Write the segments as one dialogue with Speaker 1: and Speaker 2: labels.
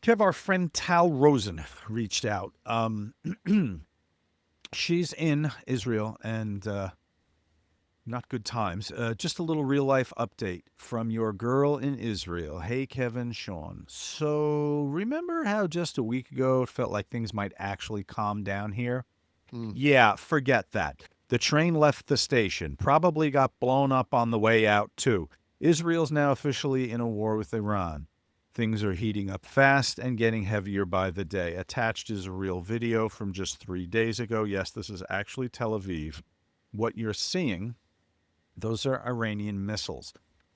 Speaker 1: Kev, our friend Tal Rosen reached out. She's in Israel and not good times. Just a little real life update from your girl in Israel. Hey, Kevin, Sean. So, remember how just a week ago it felt like things might actually calm down here?
Speaker 2: Mm.
Speaker 1: Yeah, forget that. The train left the station, probably got blown up on the way out, too. Israel's now officially in a war with Iran. Things are heating up fast and getting heavier by the day. Attached is a real video from just 3 days ago. Yes, this is actually Tel Aviv. What you're seeing, those are Iranian missiles.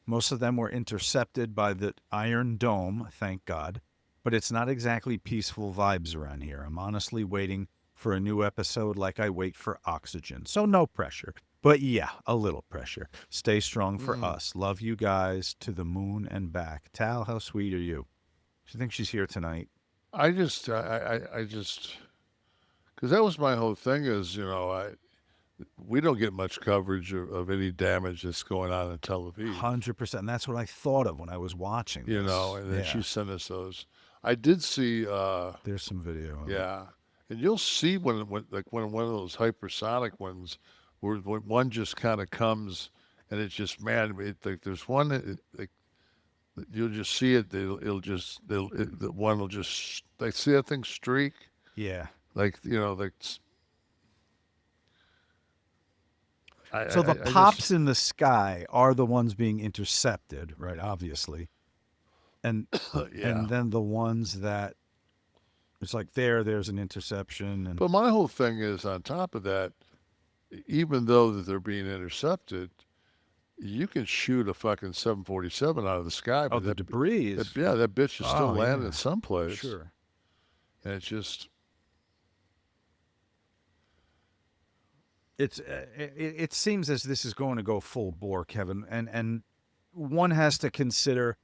Speaker 1: Most of them were intercepted by the Iron Dome, thank God. But it's not exactly peaceful vibes around here. I'm honestly waiting for a new episode like I wait for oxygen. So no pressure. But yeah, a little pressure. Stay strong for
Speaker 2: Mm.
Speaker 1: us. Love you guys to the moon and back. Tal, how sweet are you? She thinks she's here tonight.
Speaker 2: I just, because that was my whole thing is, we don't get much coverage of any damage that's going on in Tel Aviv,
Speaker 1: 100%. That's what I thought of when I was watching this.
Speaker 2: and then she
Speaker 1: Yeah.
Speaker 2: sent us those. I did see,
Speaker 1: There's some video of it.
Speaker 2: yeah, and you'll see when one of those hypersonic ones, where when one just kind of comes, and it's just man, like there's one that like you'll just see it. The one will just they see that thing streak,
Speaker 1: Yeah.
Speaker 2: like like
Speaker 1: So the
Speaker 2: I just
Speaker 1: pops in the sky are the ones being intercepted, right? Obviously, and
Speaker 2: yeah.
Speaker 1: and then the ones that it's like there's an interception, and
Speaker 2: But my whole thing is on top of that, even though that they're being intercepted, you can shoot a fucking 747 out of the sky,
Speaker 1: oh,
Speaker 2: but
Speaker 1: the debris
Speaker 2: that
Speaker 1: is.
Speaker 2: yeah, that bitch is still
Speaker 1: Oh
Speaker 2: landing
Speaker 1: yeah,
Speaker 2: someplace,
Speaker 1: sure.
Speaker 2: and it's just
Speaker 1: It seems as this is going to go full bore, Kevin, and one has to consider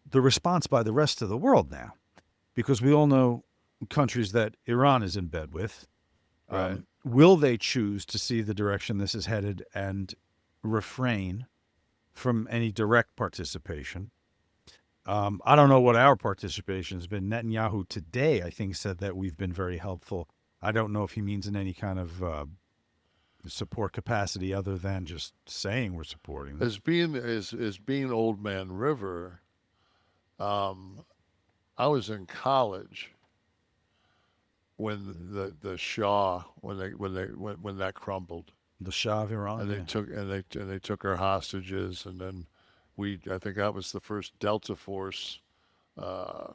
Speaker 1: the response by the rest of the world now, because we all know countries that Iran is in bed with.
Speaker 2: right.
Speaker 1: Will they choose to see the direction this is headed and refrain from any direct participation? I don't know what our participation has been. Netanyahu today, I think, said that we've been very helpful. I don't know if he means in any kind of support capacity other than just saying we're supporting them.
Speaker 2: As being Old Man River, um, I was in college when the Shah when that crumbled,
Speaker 1: The Shah of Iran,
Speaker 2: and
Speaker 1: yeah.
Speaker 2: they took our hostages, and then we I think that was the first Delta Force uh,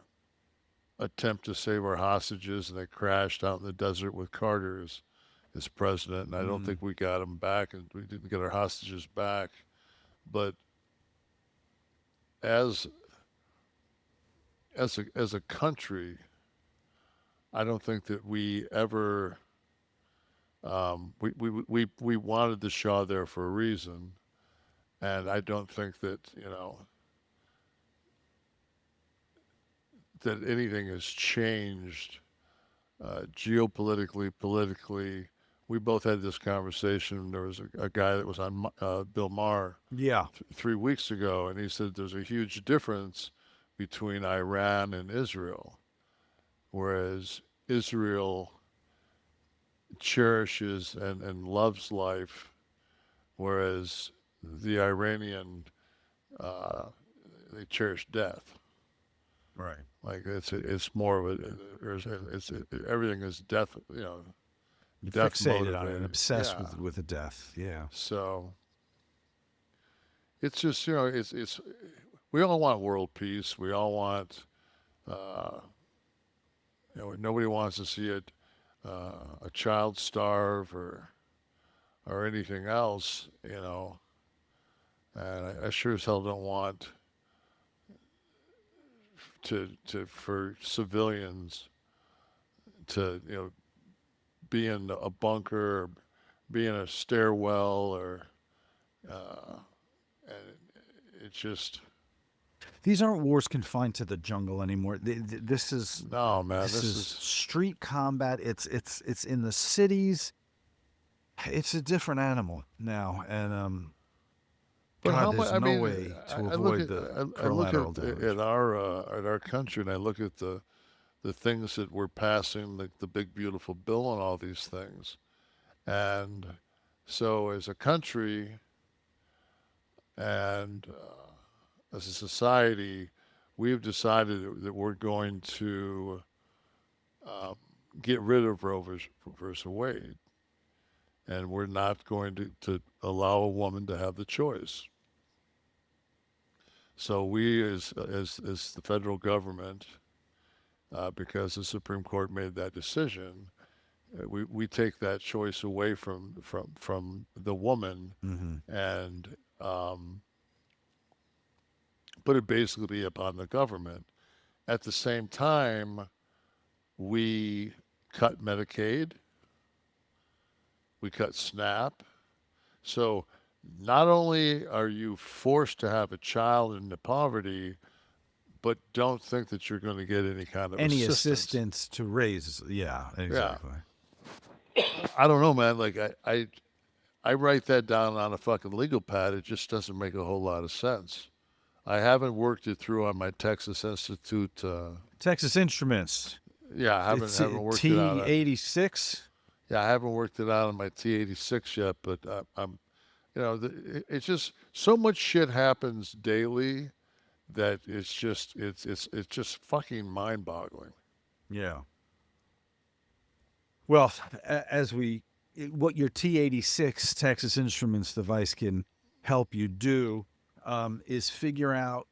Speaker 2: attempt to save our hostages, and they crashed out in the desert with Carter as president, and I don't
Speaker 1: Mm.
Speaker 2: think we got them back, and we didn't get our hostages back. But as as a country, I don't think that we ever we wanted the Shah there for a reason, and I don't think that that anything has changed geopolitically, politically. We both had this conversation. There was a guy that was on Bill Maher
Speaker 1: Yeah.
Speaker 2: 3 weeks ago, and he said there's a huge difference between Iran and Israel, whereas Israel cherishes and loves life, whereas the Iranian uh, they cherish death.
Speaker 1: Right.
Speaker 2: Like it's more of a everything is death, death
Speaker 1: Fixated on it and
Speaker 2: motivated.
Speaker 1: obsessed
Speaker 2: Yeah.
Speaker 1: with the death. Yeah.
Speaker 2: So it's just it's we all want world peace. We all want uh, nobody wants to see a child starve or anything else. And I sure as hell don't want to for civilians to be in a bunker or be in a stairwell or uh, and it's just
Speaker 1: These aren't wars confined to the jungle anymore.
Speaker 2: no man.
Speaker 1: This
Speaker 2: This
Speaker 1: is
Speaker 2: is
Speaker 1: street combat. It's in the cities. It's a different animal now, and
Speaker 2: But
Speaker 1: God,
Speaker 2: how much?
Speaker 1: there's
Speaker 2: I
Speaker 1: no
Speaker 2: mean,
Speaker 1: way to
Speaker 2: I look
Speaker 1: avoid
Speaker 2: at
Speaker 1: the
Speaker 2: I look
Speaker 1: collateral damage.
Speaker 2: at our country, and I look at the things that we're passing, the big beautiful bill, and all these things. And so, as a country and as a society, we've decided that we're going to um, get rid of versus Wade, and we're not going to allow a woman to have the choice. So we, as the federal government, because the Supreme Court made that decision, we take that choice away from the woman
Speaker 1: Hmm.
Speaker 2: and put it basically upon the government. At the same time, we cut Medicaid, we cut SNAP. So not only are you forced to have a child into poverty, but don't think that you're going to get any kind of
Speaker 1: Any
Speaker 2: assistance.
Speaker 1: assistance to raise, yeah,
Speaker 2: Yeah,
Speaker 1: exactly.
Speaker 2: I don't know, man. Like I write that down on a fucking legal pad. It just doesn't make a whole lot of sense. I haven't worked it through on my Texas Institute.
Speaker 1: Texas Instruments,
Speaker 2: Yeah, I
Speaker 1: it's
Speaker 2: haven't worked it out.
Speaker 1: T86.
Speaker 2: Yeah, I haven't worked it out on my T86 yet, but I'm, it's just so much shit happens daily that it's just fucking mind-boggling.
Speaker 1: Yeah. Well, as what your T86 Texas Instruments device can help you do is figure out